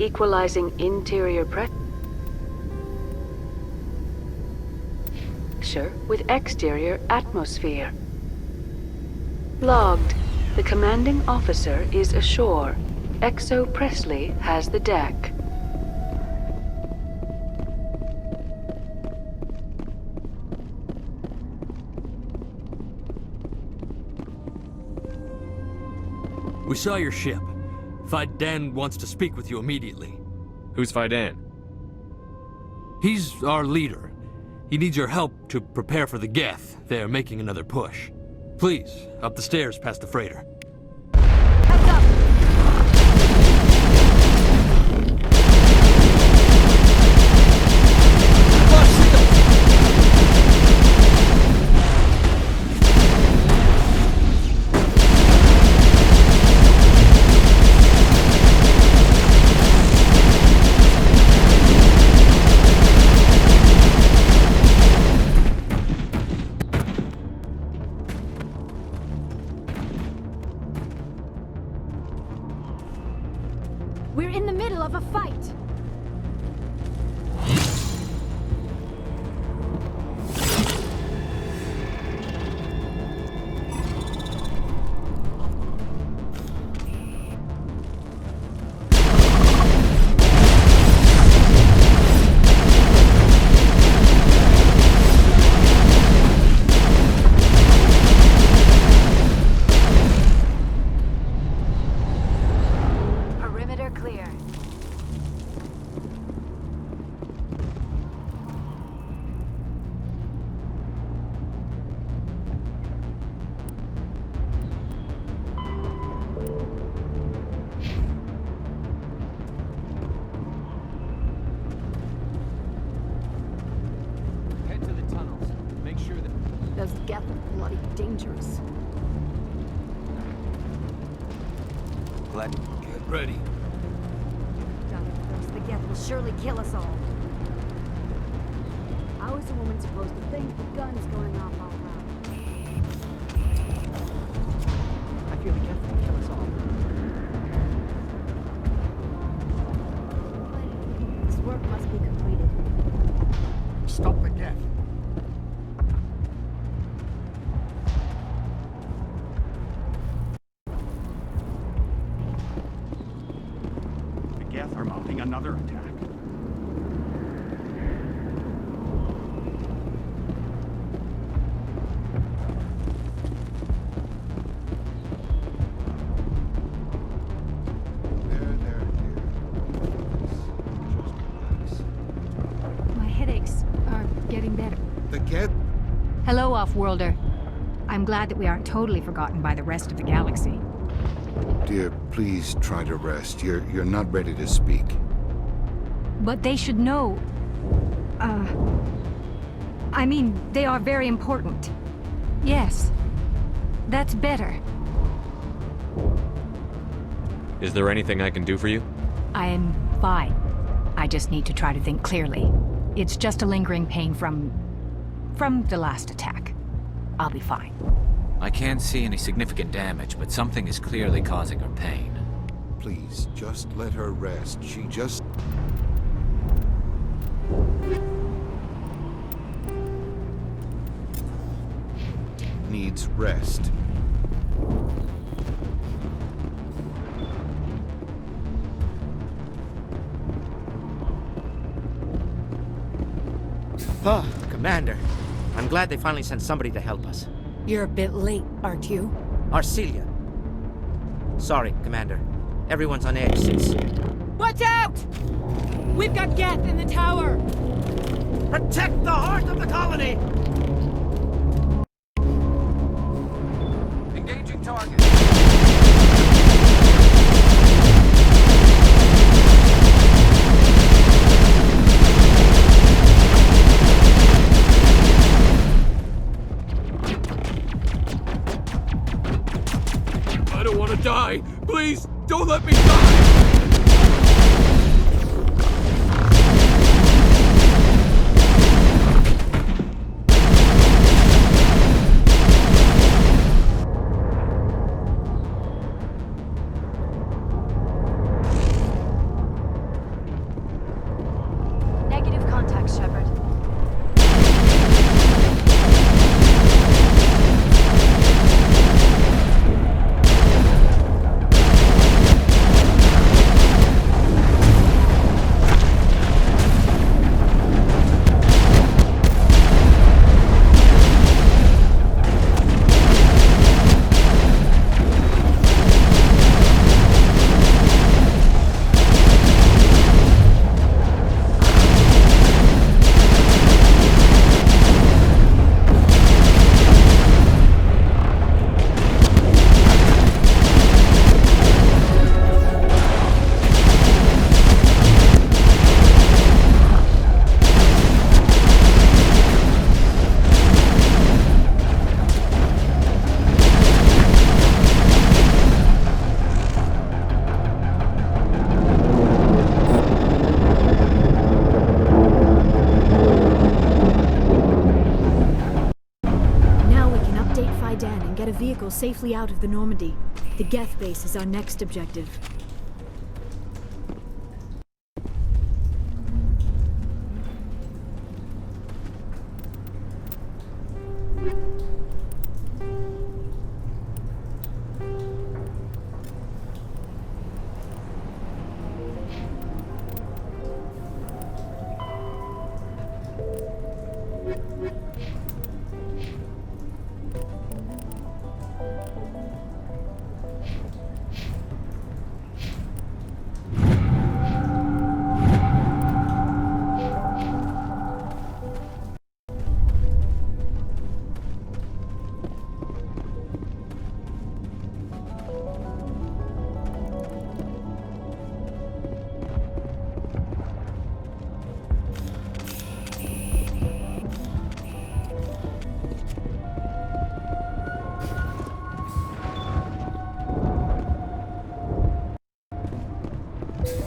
Equalizing interior pressure with exterior atmosphere. Logged. The commanding officer is ashore. Exo Presley has the deck. We saw your ship. Fidan wants to speak with you immediately. Who's Fidan? He's our leader. He needs your help to prepare for the Geth. They're making another push. Please, up the stairs past the freighter. Heads up! We're in the middle of a fight. Those Geth are bloody dangerous. Glad. Get ready. Down here first, the Geth will surely kill us all. How is a woman supposed to think with guns going off all around? I fear the Geth will kill us all. This work must be completed. Stop the Geth. Are mounting another attack. There, dear. Just relax. My headaches are getting better. The Geth? Hello, Off-Worlder. I'm glad that we aren't totally forgotten by the rest of the galaxy. Dear, please try to rest. You're not ready to speak. But they should know. I mean, they are very important. Yes. That's better. Is there anything I can do for you? I am fine. I just need to try to think clearly. It's just a lingering pain from the last attack. I'll be fine. I can't see any significant damage, but something is clearly causing her pain. Please, just let her rest. She just... needs rest. Oh, Commander. I'm glad they finally sent somebody to help us. You're a bit late, aren't you? Arcelia. Sorry, Commander. Everyone's on edge since... Watch out! We've got Geth in the tower! Protect the heart of the colony! Engaging target. I don't want to die! Please, don't let me die! Negative contact, Shepard. Safely out of the Normandy. The Geth base is our next objective.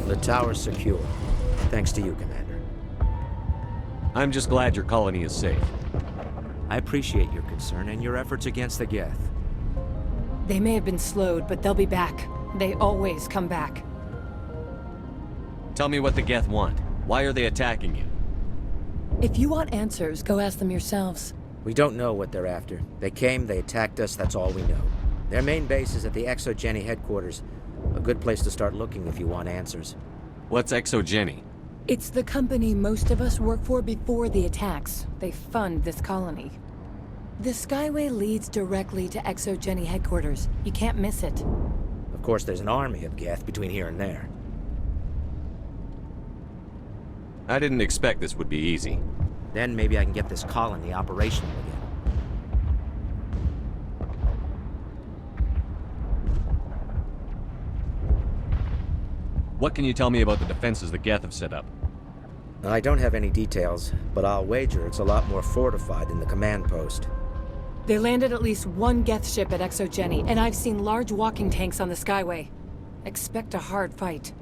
The tower's secure. Thanks to you, Commander. I'm just glad your colony is safe. I appreciate your concern and your efforts against the Geth. They may have been slowed, but they'll be back. They always come back. Tell me what the Geth want. Why are they attacking you? If you want answers, go ask them yourselves. We don't know what they're after. They came, they attacked us, that's all we know. Their main base is at the Exogeny headquarters. A good place to start looking if you want answers. What's Exogeny? It's the company most of us work for before the attacks. They fund this colony. The Skyway leads directly to Exogeny headquarters. You can't miss it. Of course, there's an army of Geth between here and there. I didn't expect this would be easy. Then maybe I can get this colony operational again. What can you tell me about the defenses the Geth have set up? I don't have any details, but I'll wager it's a lot more fortified than the command post. They landed at least one Geth ship at Exogeny, and I've seen large walking tanks on the Skyway. Expect a hard fight.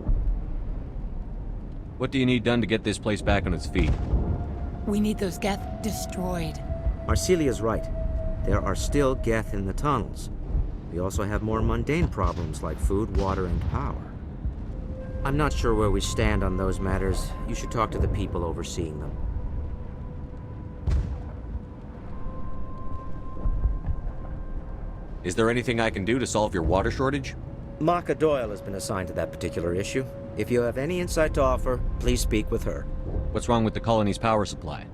What do you need done to get this place back on its feet? We need those Geth destroyed. Arcelia's right. there are still Geth in the tunnels. We also have more mundane problems like food, water, and power. I'm not sure where we stand on those matters. You should talk to the people overseeing them. Is there anything I can do to solve your water shortage? Maka Doyle has been assigned to that particular issue. If you have any insight to offer, please speak with her. What's wrong with the colony's power supply?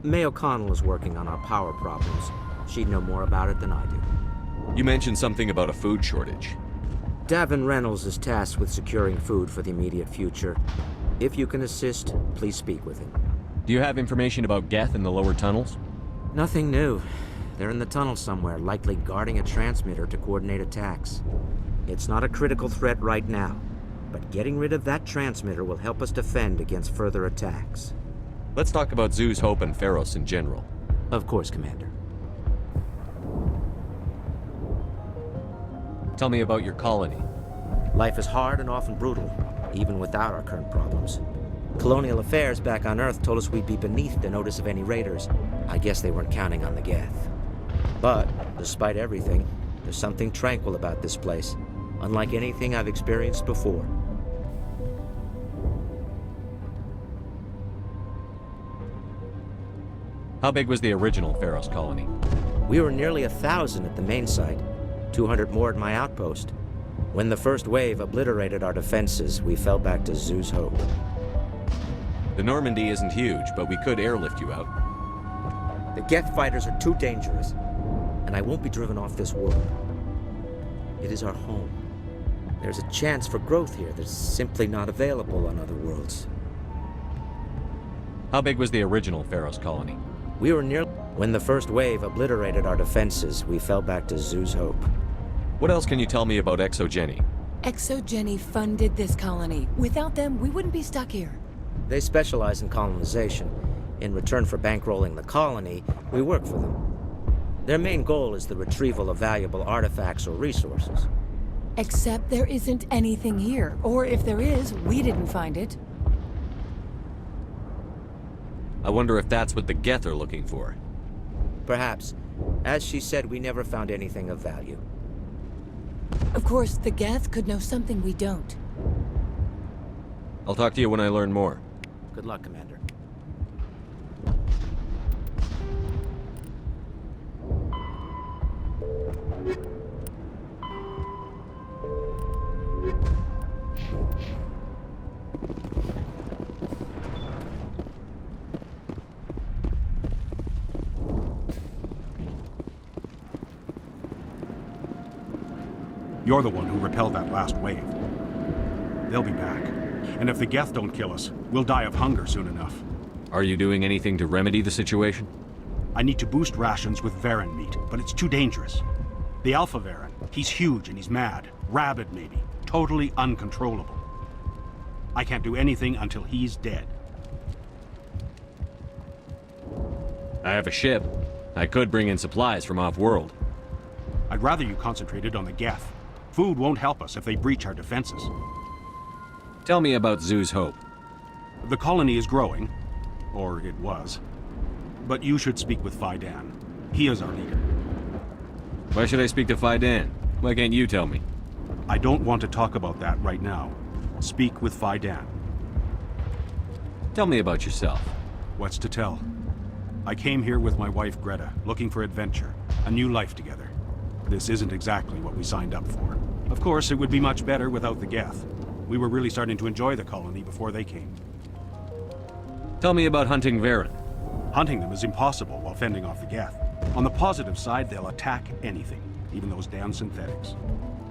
May O'Connell is working on our power problems. She'd know more about it than I do. You mentioned something about a food shortage. Davin Reynolds is tasked with securing food for the immediate future. If you can assist, please speak with him. Do you have information about Geth in the lower tunnels? Nothing new. They're in the tunnel somewhere, likely guarding a transmitter to coordinate attacks. It's not a critical threat right now, but getting rid of that transmitter will help us defend against further attacks. Let's talk about Zeus, Hope, and Pharos in general. Of course, Commander. Tell me about your colony. Life is hard and often brutal, even without our current problems. Colonial Affairs back on Earth told us we'd be beneath the notice of any raiders. I guess they weren't counting on the Geth. But, despite everything, there's something tranquil about this place, unlike anything I've experienced before. How big was the original Pharos colony? We were nearly 1,000 at the main site, 200 more at my outpost. When the first wave obliterated our defenses, we fell back to Zeus Hope. The Normandy isn't huge, but we could airlift you out. The Geth fighters are too dangerous, and I won't be driven off this world. It is our home. There's a chance for growth here that's simply not available on other worlds. How big was the original Pharos colony? We were near... When the first wave obliterated our defenses, we fell back to Zeus Hope. What else can you tell me about ExoGeni? ExoGeni funded this colony. Without them, we wouldn't be stuck here. They specialize in colonization. In return for bankrolling the colony, we work for them. Their main goal is the retrieval of valuable artifacts or resources. Except there isn't anything here. Or if there is, we didn't find it. I wonder if that's what the Geth are looking for. Perhaps. As she said, we never found anything of value. Of course, the Geth could know something we don't. I'll talk to you when I learn more. Good luck, Commander. You're the one who repelled that last wave. They'll be back. And if the Geth don't kill us, we'll die of hunger soon enough. Are you doing anything to remedy the situation? I need to boost rations with Varen meat, but it's too dangerous. The Alpha Varen, he's huge and he's mad. Rabid, maybe. Totally uncontrollable. I can't do anything until he's dead. I have a ship. I could bring in supplies from off-world. I'd rather you concentrated on the Geth. Food won't help us if they breach our defenses. Tell me about Zeus Hope. The colony is growing, or it was. But you should speak with Fidan. He is our leader. Why should I speak to Fidan? Why can't you tell me? I don't want to talk about that right now. Speak with Fidan. Tell me about yourself. What's to tell? I came here with my wife Greta, looking for adventure, a new life together. This isn't exactly what we signed up for. Of course, it would be much better without the Geth. We were really starting to enjoy the colony before they came. Tell me about hunting Varen. Hunting them is impossible while fending off the Geth. On the positive side, they'll attack anything, even those damn synthetics.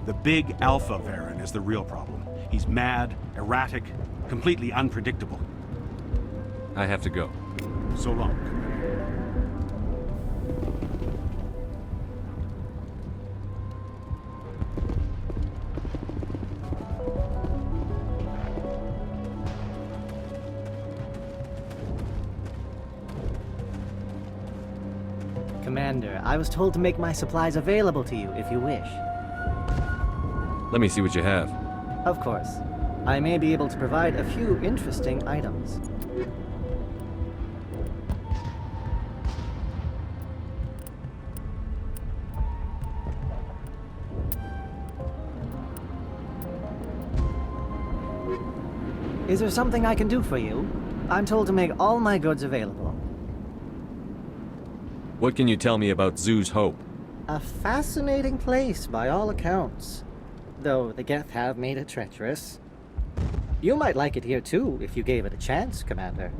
The big Alpha Varen is the real problem. He's mad, erratic, completely unpredictable. I have to go. So long. Commander, I was told to make my supplies available to you if you wish. Let me see what you have. Of course. I may be able to provide a few interesting items. Is there something I can do for you? I'm told to make all my goods available. What can you tell me about Zoo's Hope? A fascinating place by all accounts. Though the Geth have made it treacherous. You might like it here too, if you gave it a chance, Commander.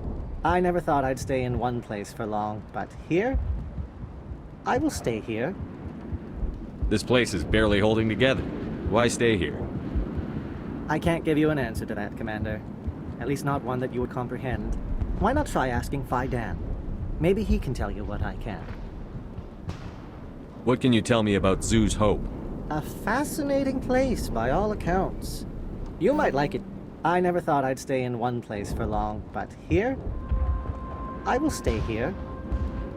I never thought I'd stay in one place for long, but here? I will stay here. This place is barely holding together. Why stay here? I can't give you an answer to that, Commander. At least not one that you would comprehend. Why not try asking Phi Dan? Maybe he can tell you what I can. What can you tell me about Zoo's Hope? A fascinating place by all accounts. You might like it. I never thought I'd stay in one place for long, but here? I will stay here.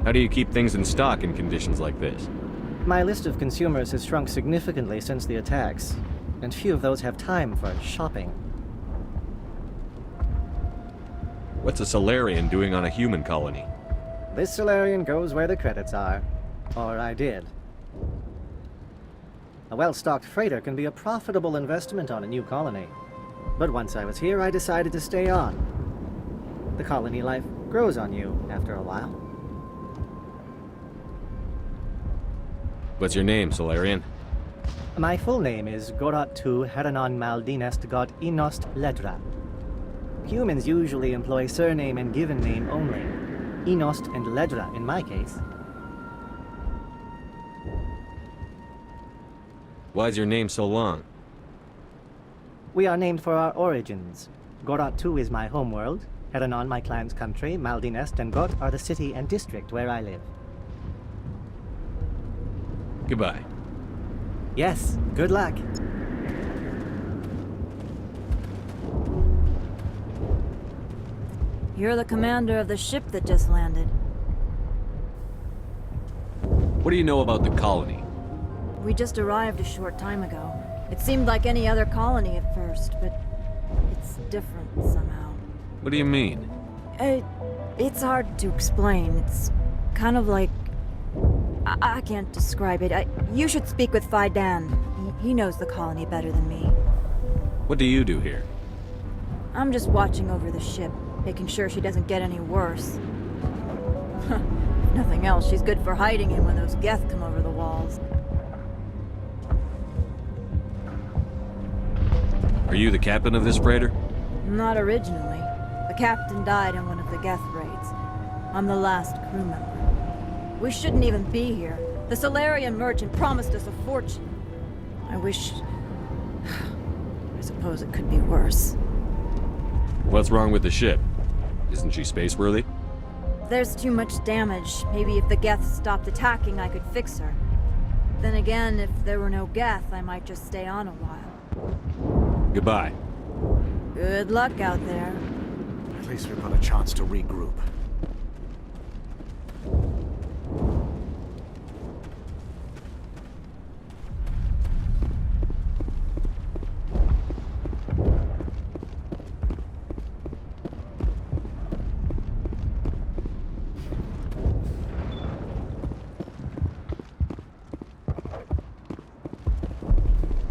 How do you keep things in stock in conditions like this? My list of consumers has shrunk significantly since the attacks, and few of those have time for shopping. What's a Solarian doing on a human colony? This Solarian goes where the credits are. Or I did. A well-stocked freighter can be a profitable investment on a new colony. But once I was here, I decided to stay on. The colony life grows on you after a while. What's your name, Solarian? My full name is Goratu Heranon Maldinest God Inost Ledra. Humans usually employ surname and given name only. Inost and Ledra in my case. Why's your name so long? We are named for our origins. Goratu is my homeworld, Heranon my clan's country, Maldinest and Got are the city and district where I live. Goodbye. Yes, good luck. You're the commander of the ship that just landed. What do you know about the colony? We just arrived a short time ago. It seemed like any other colony at first, but it's different somehow. What do you mean? It's hard to explain. It's kind of like... I can't describe it. You should speak with Phi Dan. He knows the colony better than me. What do you do here? I'm just watching over the ship, making sure she doesn't get any worse. If nothing else, she's good for hiding him when those Geth come over the walls. Are you the captain of this freighter? Not originally. The captain died in one of the Geth raids. I'm the last crew member. We shouldn't even be here. The Solarian merchant promised us a fortune. I wish... I suppose it could be worse. What's wrong with the ship? Isn't she spaceworthy? There's too much damage. Maybe if the Geth stopped attacking, I could fix her. Then again, if there were no Geth, I might just stay on a while. Goodbye. Good luck out there. At least we've got a chance to regroup.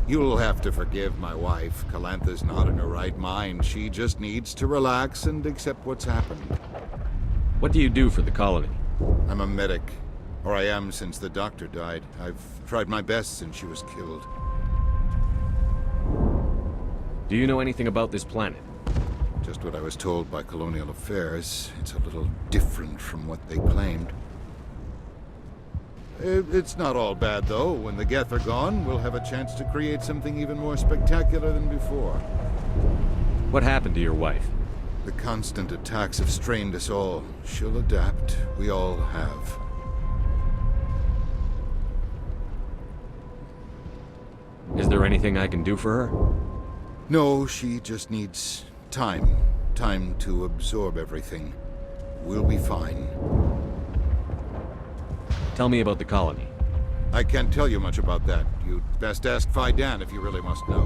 You'll have to forgive my wife. Calantha's not in her right mind. She just needs to relax and accept what's happened. What do you do for the colony? I'm a medic. Or I am since the doctor died. I've tried my best since she was killed. Do you know anything about this planet? Just what I was told by Colonial Affairs. It's a little different from what they claimed. It's not all bad, though. When the Geth are gone, we'll have a chance to create something even more spectacular than before. What happened to your wife? The constant attacks have strained us all. She'll adapt. We all have. Is there anything I can do for her? No, she just needs time. Time to absorb everything. We'll be fine. Tell me about the colony. I can't tell you much about that. You'd best ask Phi Dan if you really must know.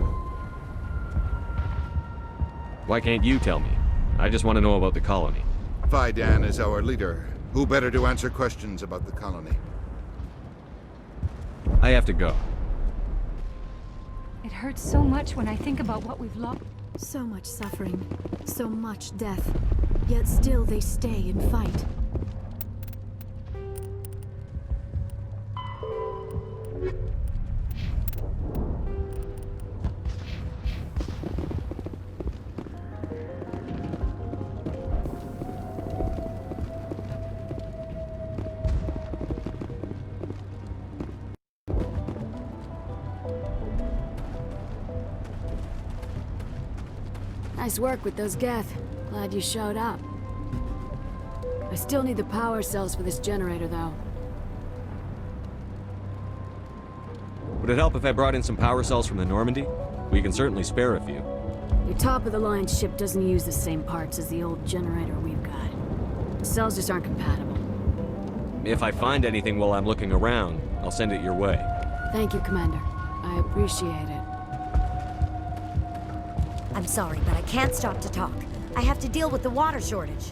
Why can't you tell me? I just want to know about the colony. Phi Dan is our leader. Who better to answer questions about the colony? I have to go. It hurts so much when I think about what we've lost. So much suffering, so much death, yet still they stay and fight. Nice work with those Geth. Glad you showed up. I still need the power cells for this generator, though. Would it help if I brought in some power cells from the Normandy? We can certainly spare a few. Your top-of-the-line ship doesn't use the same parts as the old generator we've got. The cells just aren't compatible. If I find anything while I'm looking around, I'll send it your way. Thank you, Commander. I appreciate it. I'm sorry, but I can't stop to talk. I have to deal with the water shortage.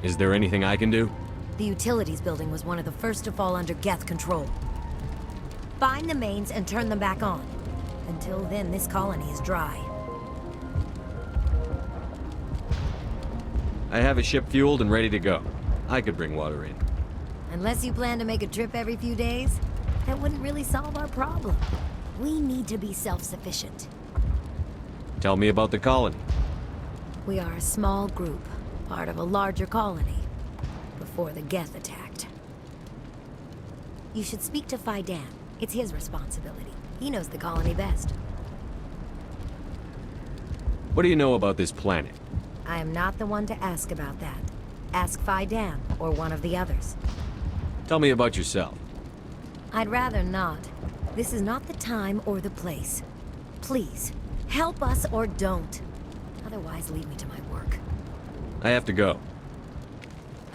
Is there anything I can do? The utilities building was one of the first to fall under Geth control. Find the mains and turn them back on. Until then, this colony is dry. I have a ship fueled and ready to go. I could bring water in. Unless you plan to make a trip every few days, that wouldn't really solve our problem. We need to be self-sufficient. Tell me about the colony. We are a small group, part of a larger colony, before the Geth attacked. You should speak to Fidan. It's his responsibility. He knows the colony best. What do you know about this planet? I am not the one to ask about that. Ask Fidan, or one of the others. Tell me about yourself. I'd rather not. This is not the time or the place. Please, help us or don't. Otherwise, leave me to my work. I have to go.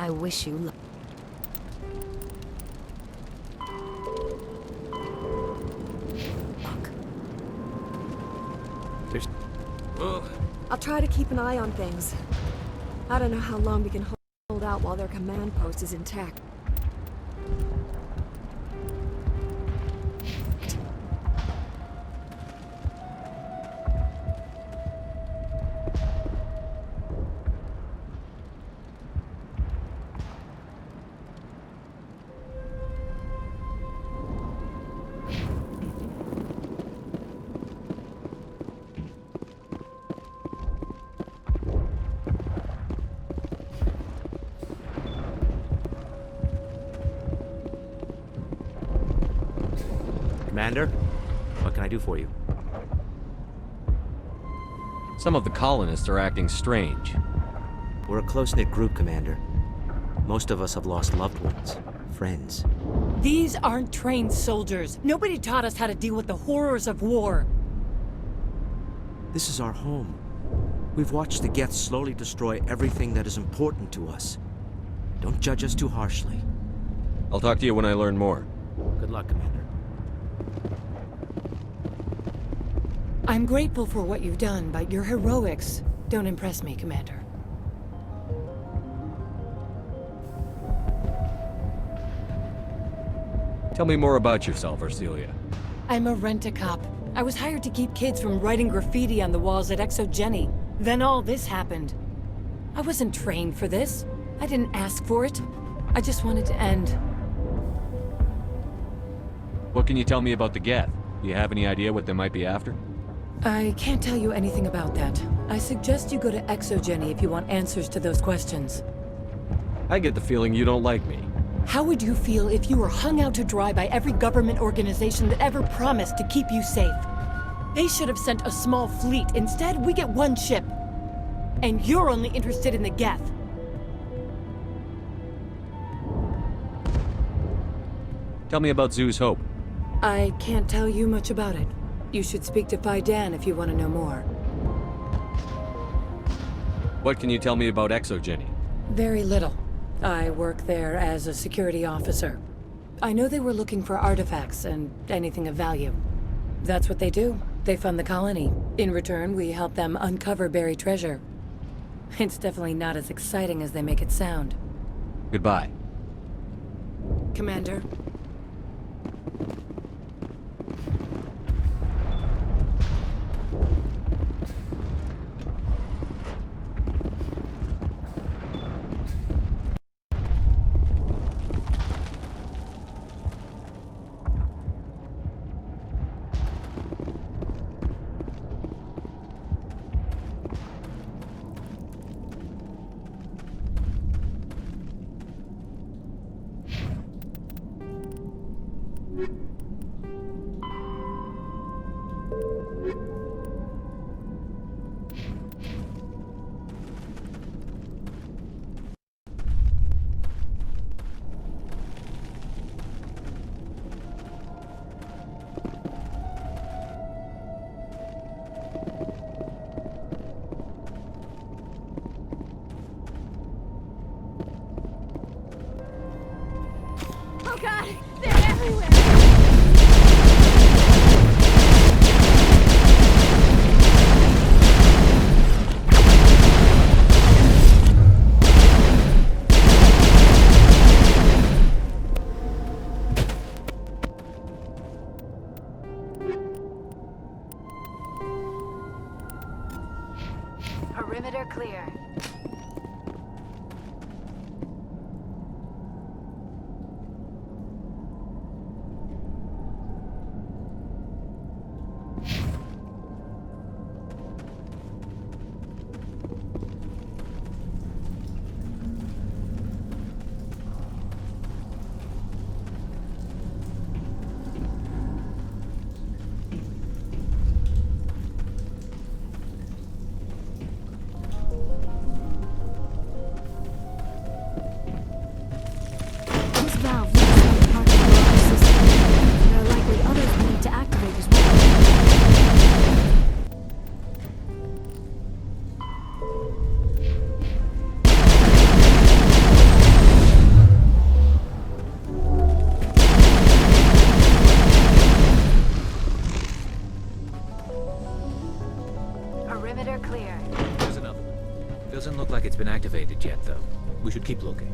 I wish you luck. I'll try to keep an eye on things. I don't know how long we can hold out while their command post is intact. Commander, what can I do for you? Some of the colonists are acting strange. We're a close-knit group, Commander. Most of us have lost loved ones, friends. These aren't trained soldiers. Nobody taught us how to deal with the horrors of war. This is our home. We've watched the Geth slowly destroy everything that is important to us. Don't judge us too harshly. I'll talk to you when I learn more. Good luck, Commander. I'm grateful for what you've done, but your heroics don't impress me, Commander. Tell me more about yourself, Arcelia. I'm a rent-a-cop. I was hired to keep kids from writing graffiti on the walls at Exogeny. Then all this happened. I wasn't trained for this. I didn't ask for it. I just wanted to end. What can you tell me about the Geth? Do you have any idea what they might be after? I can't tell you anything about that. I suggest you go to Exogeny if you want answers to those questions. I get the feeling you don't like me. How would you feel if you were hung out to dry by every government organization that ever promised to keep you safe? They should have sent a small fleet. Instead, we get one ship. And you're only interested in the Geth. Tell me about Zoo's Hope. I can't tell you much about it. You should speak to Fidan if you want to know more. What can you tell me about Exogeny? Very little. I work there as a security officer. I know they were looking for artifacts and anything of value. That's what they do. They fund the colony. In return, we help them uncover buried treasure. It's definitely not as exciting as they make it sound. Goodbye. Commander. Perimeter clear. Perimeter clear. There's another one. Doesn't look like it's been activated yet, though. We should keep looking.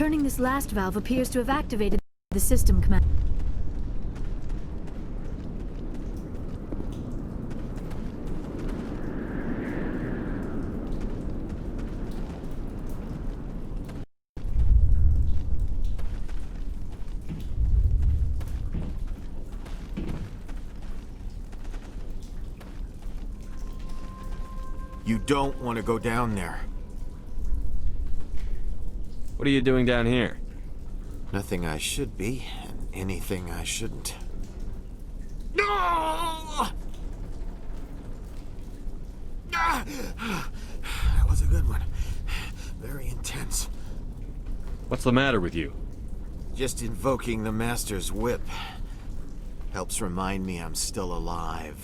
Turning this last valve appears to have activated the system command. You don't want to go down there. What are you doing down here? Nothing I should be, and anything I shouldn't. No! That was a good one. Very intense. What's the matter with you? Just invoking the Master's whip helps remind me I'm still alive.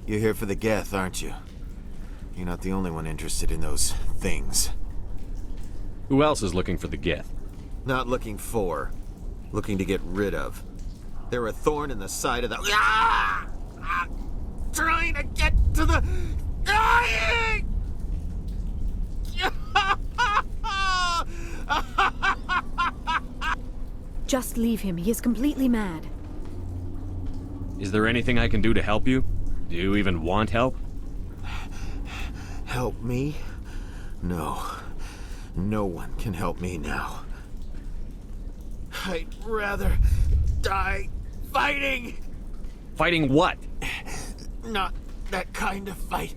You're here for the Geth, aren't you? You're not the only one interested in those things. Who else is looking for the Geth? Not looking for. Looking to get rid of. They're a thorn in the side of the... Ah! Trying to get to the... Dying! Just leave him. He is completely mad. Is there anything I can do to help you? Do you even want help? Help me? No. No one can help me now. I'd rather die fighting! Fighting what? Not that kind of fight.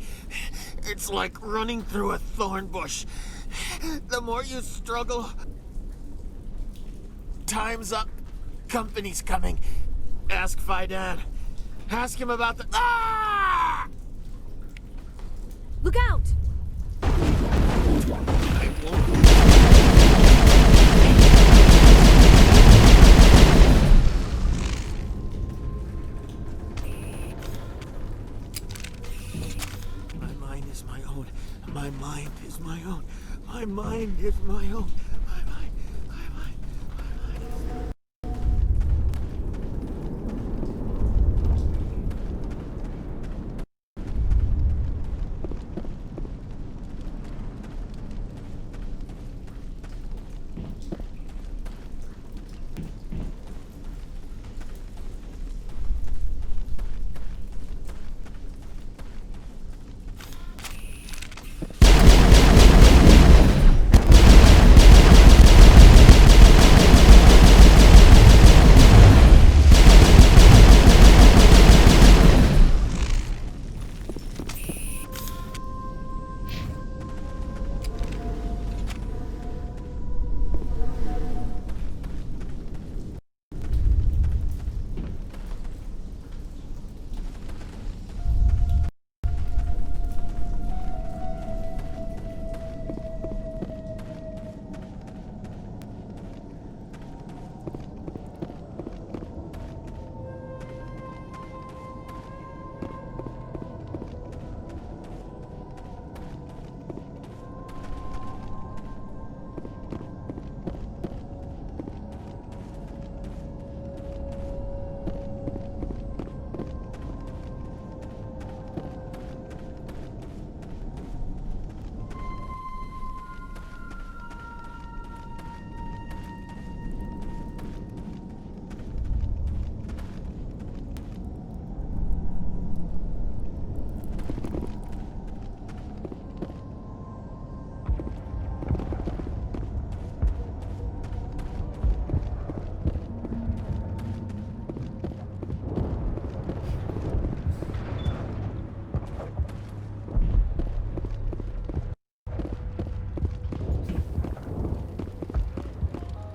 It's like running through a thorn bush. The more you struggle... Time's up. Company's coming. Ask Fidan. Ask him about the... Ah! Look out! I won't. My mind is my own. My mind is my own. My mind is my own.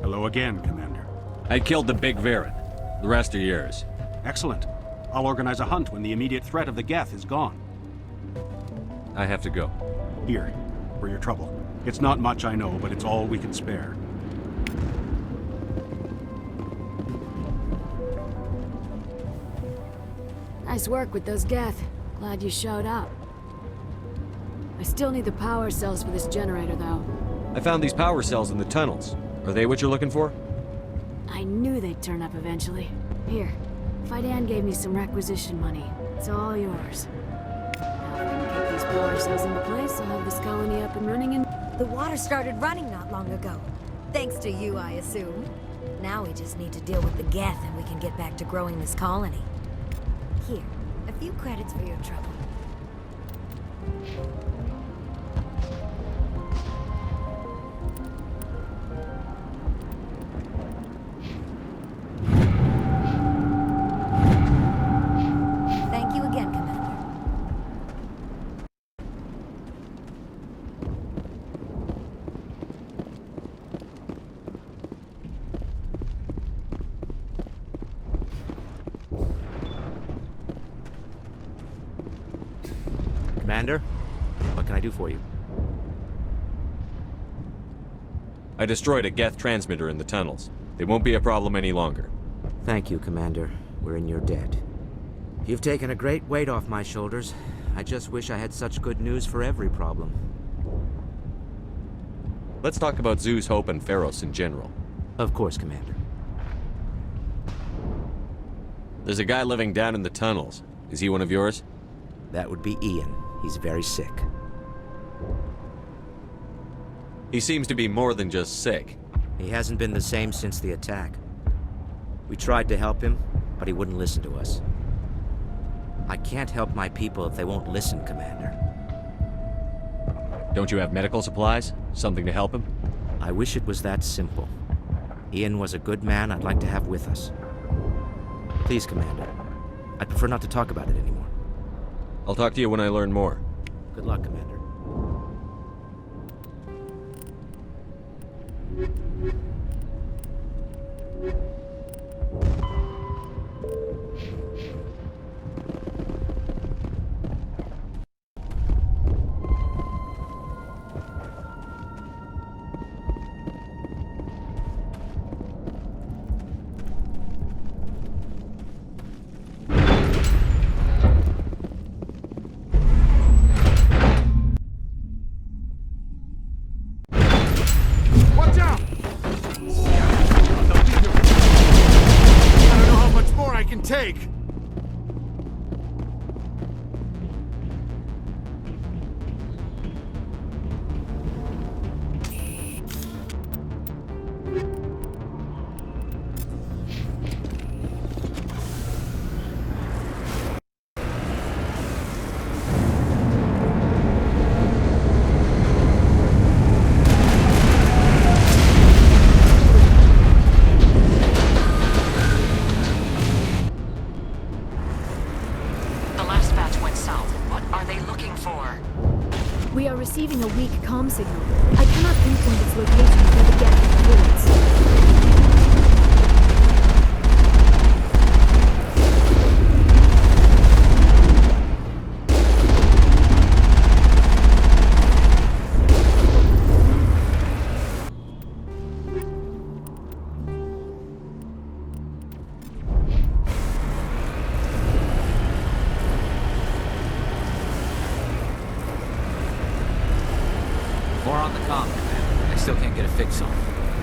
Hello again, Commander. I killed the big Varen. The rest are yours. Excellent. I'll organize a hunt when the immediate threat of the Geth is gone. I have to go. Here, for your trouble. It's not much, I know, but it's all we can spare. Nice work with those Geth. Glad you showed up. I still need the power cells for this generator, though. I found these power cells in the tunnels. Are they what you're looking for? I knew they'd turn up eventually. Here, Fidan gave me some requisition money. It's all yours. Now if I can get these power cells into place, I'll have this colony up and running in... The water started running not long ago. Thanks to you, I assume. Now we just need to deal with the Geth and we can get back to growing this colony. Here, a few credits for your trouble. Thank you again, Commander. Commander, what can I do for you? I destroyed a Geth transmitter in the tunnels. They won't be a problem any longer. Thank you, Commander. We're in your debt. You've taken a great weight off my shoulders. I just wish I had such good news for every problem. Let's talk about Zeus, Hope, and Pharos in general. Of course, Commander. There's a guy living down in the tunnels. Is he one of yours? That would be Ian. He's very sick. He seems to be more than just sick. He hasn't been the same since the attack. We tried to help him, but he wouldn't listen to us. I can't help my people if they won't listen, Commander. Don't you have medical supplies? Something to help him? I wish it was that simple. Ian was a good man I'd like to have with us. Please, Commander. I'd prefer not to talk about it anymore. I'll talk to you when I learn more. Good luck, Commander. Take! Receiving a weak comm signal. I cannot pinpoint its location before the gap concludes. More on the comm, Commander. I still can't get a fix on it.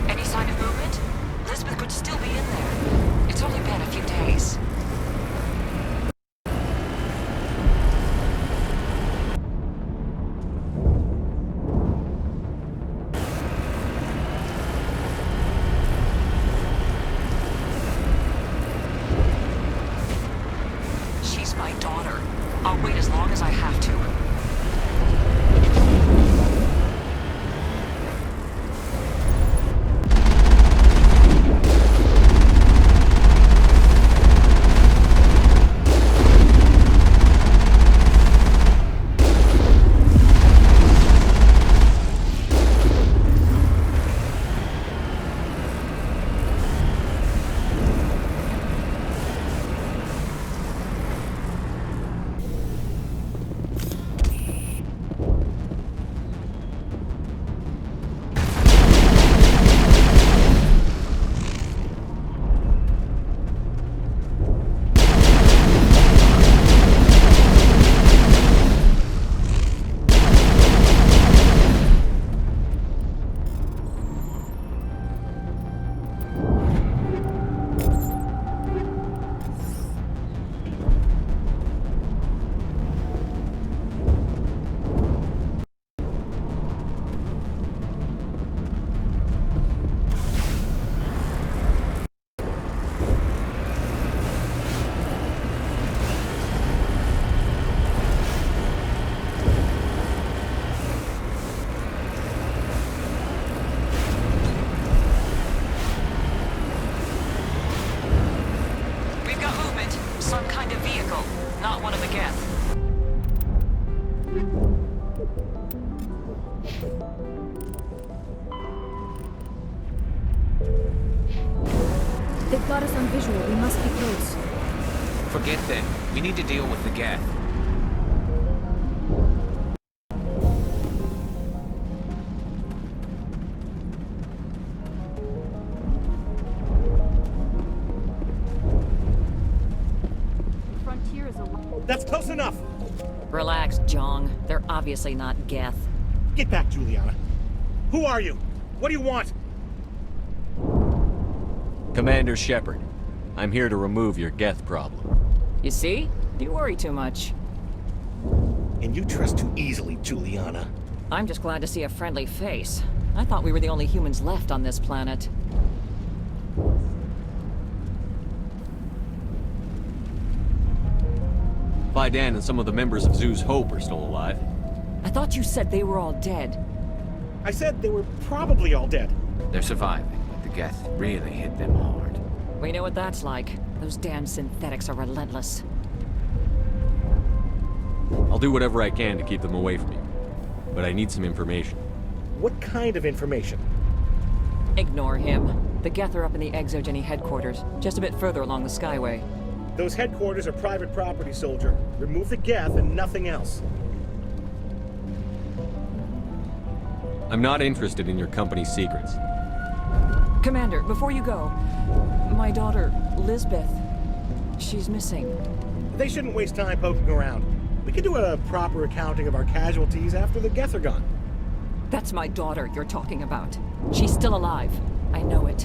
Any sign of movement? Elizabeth could still be in there. It's only been a few days. She's my daughter. I'll wait as long as I have to. They've got us on visual. We must be close. Forget them. We need to deal with the geth. Frontier is a... That's close enough! Relax, Jong. They're obviously not geth. Get back, Juliana. Who are you? What do you want? Commander Shepard, I'm here to remove your geth problem. You see? You worry too much. And you trust too easily, Juliana. I'm just glad to see a friendly face. I thought we were the only humans left on this planet. Fidan and some of the members of Zoo's Hope are still alive. I thought you said they were all dead. I said they were probably all dead. They're surviving, but the geth really hit them hard. We know what that's like. Those damn synthetics are relentless. I'll do whatever I can to keep them away from you. But I need some information. What kind of information? Ignore him. The geth are up in the Exogeny headquarters, just a bit further along the Skyway. Those headquarters are private property, soldier. Remove the geth and nothing else. I'm not interested in your company's secrets. Commander, before you go, my daughter, Lisbeth, she's missing. They shouldn't waste time poking around. We could do a proper accounting of our casualties after the geth are gone. That's my daughter you're talking about. She's still alive. I know it.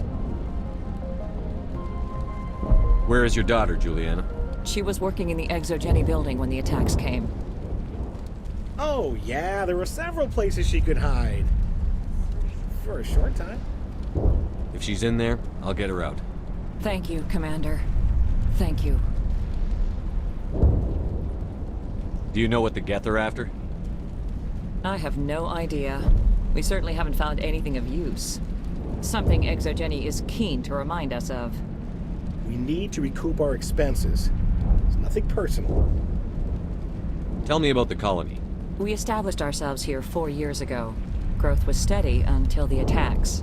Where is your daughter, Juliana? She was working in the Exogeny building when the attacks came. Oh, yeah, there were several places she could hide. For a short time. If she's in there, I'll get her out. Thank you, Commander. Thank you. Do you know what the geth are after? I have no idea. We certainly haven't found anything of use. Something Exogeny is keen to remind us of. We need to recoup our expenses. It's nothing personal. Tell me about the colony. We established ourselves here 4 years ago. Growth was steady until the attacks.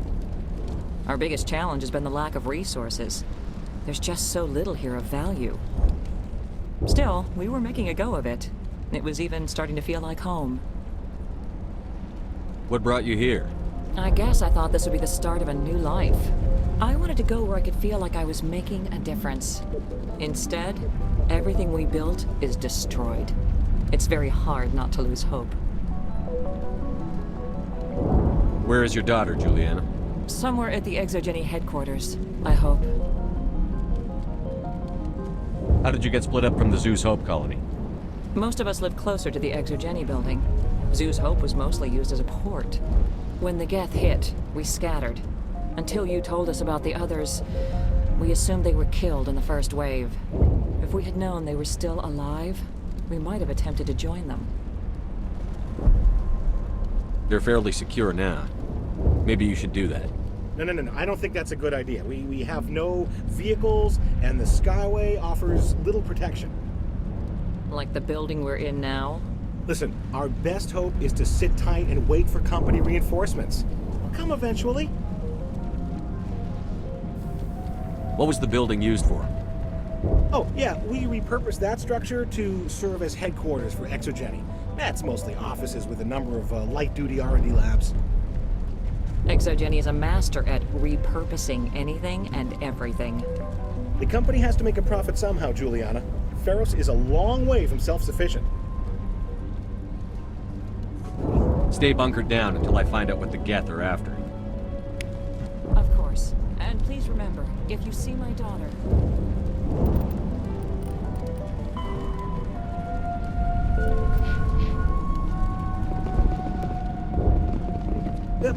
Our biggest challenge has been the lack of resources. There's just so little here of value. Still, we were making a go of it. It was even starting to feel like home. What brought you here? I guess I thought this would be the start of a new life. I wanted to go where I could feel like I was making a difference. Instead, everything we built is destroyed. It's very hard not to lose hope. Where is your daughter, Juliana? Somewhere at the Exogeny headquarters, I hope. How did you get split up from the Zoo's Hope colony? Most of us lived closer to the Exogeny building. Zoo's Hope was mostly used as a port. When the geth hit, we scattered. Until you told us about the others, we assumed they were killed in the first wave. If we had known they were still alive, we might have attempted to join them. They're fairly secure now. Maybe you should do that. No. I don't think that's a good idea. We have no vehicles, and the Skyway offers little protection. Like the building we're in now? Listen, our best hope is to sit tight and wait for company reinforcements. They'll come eventually. What was the building used for? Oh, yeah, we repurposed that structure to serve as headquarters for Exogeny. That's mostly offices with a number of light-duty R&D labs. Exogeny is a master at repurposing anything and everything. The company has to make a profit somehow, Juliana. Ferros is a long way from self-sufficient. Stay bunkered down until I find out what the geth are after. Of course. And please remember, if you see my daughter...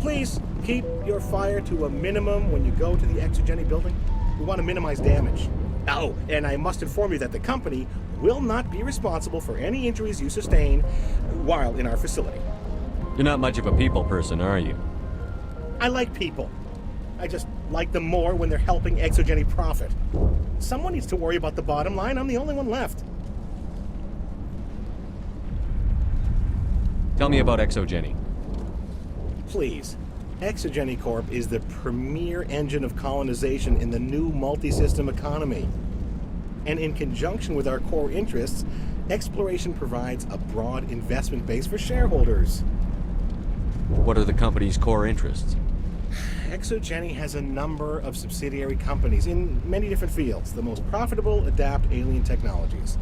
Please, keep your fire to a minimum when you go to the Exogeny building. We want to minimize damage. Oh, and I must inform you that the company will not be responsible for any injuries you sustain while in our facility. You're not much of a people person, are you? I like people. I just like them more when they're helping Exogeny profit. Someone needs to worry about the bottom line. I'm the only one left. Tell me about Exogeny. Please. Exogeny Corp is the premier engine of colonization in the new multi-system economy. And in conjunction with our core interests, exploration provides a broad investment base for shareholders. What are the company's core interests? Exogeny has a number of subsidiary companies in many different fields. The most profitable adapt alien technologies.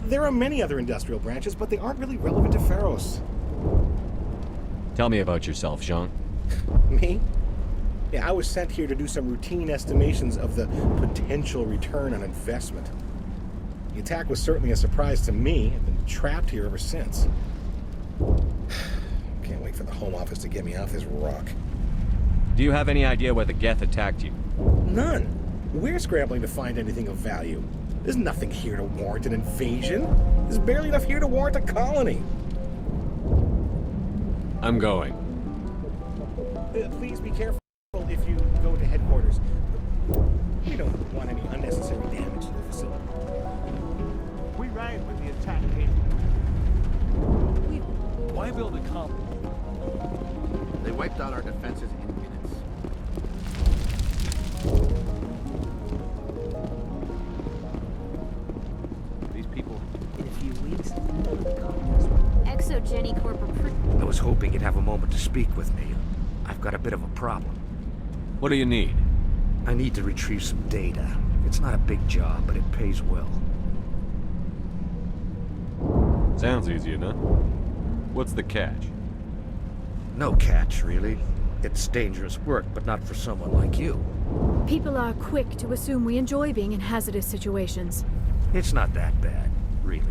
There are many other industrial branches, but they aren't really relevant to Pharos. Tell me about yourself, Jean. Me? Yeah, I was sent here to do some routine estimations of the potential return on investment. The attack was certainly a surprise to me. I've been trapped here ever since. Can't wait for the Home Office to get me off this rock. Do you have any idea why the Geth attacked you? None. We're scrambling to find anything of value. There's nothing here to warrant an invasion. There's barely enough here to warrant a colony. I'm going. Please be careful if you go to headquarters. We don't want any unnecessary damage to the facility. We ride with the attack team. Why build a comp? They wiped out our defenses in minutes. These people. In a few weeks, Exogeny Corp. I was hoping you'd have a moment to speak with me. I've got a bit of a problem. What do you need? I need to retrieve some data. It's not a big job, but it pays well. Sounds easy enough. What's the catch? No catch, really. It's dangerous work, but not for someone like you. People are quick to assume we enjoy being in hazardous situations. It's not that bad, really.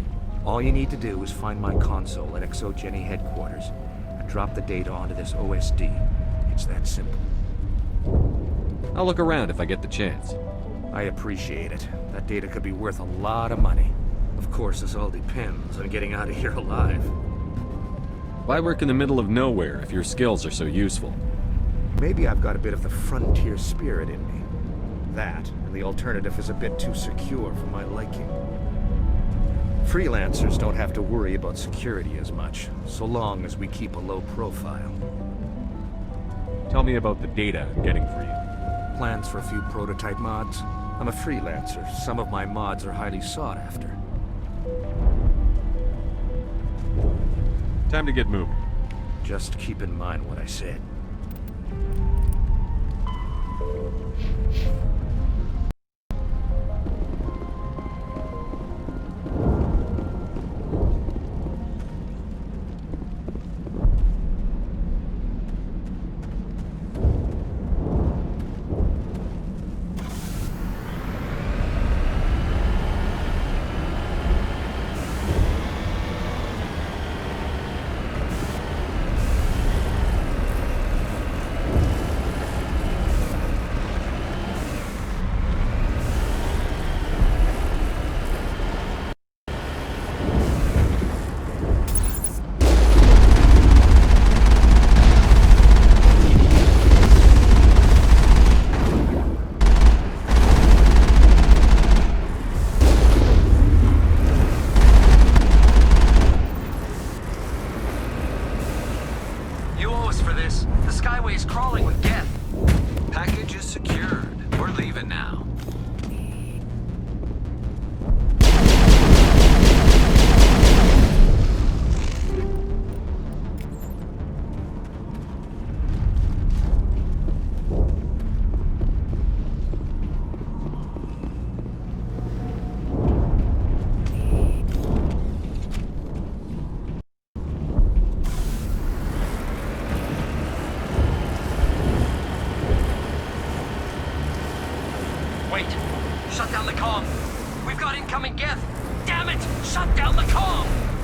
All you need to do is find my console at Exogeny headquarters and drop the data onto this OSD. It's that simple. I'll look around if I get the chance. I appreciate it. That data could be worth a lot of money. Of course, this all depends on getting out of here alive. Why work in the middle of nowhere if your skills are so useful? Maybe I've got a bit of the frontier spirit in me. That, and the alternative is a bit too secure for my liking. Freelancers don't have to worry about security as much, so long as we keep a low profile. Tell me about the data I'm getting for you. Plans for a few prototype mods? I'm a freelancer. Some of my mods are highly sought after. Time to get moving. Just keep in mind what I said. Shut down the comm! We've got incoming Geth! Damn it! Shut down the comm!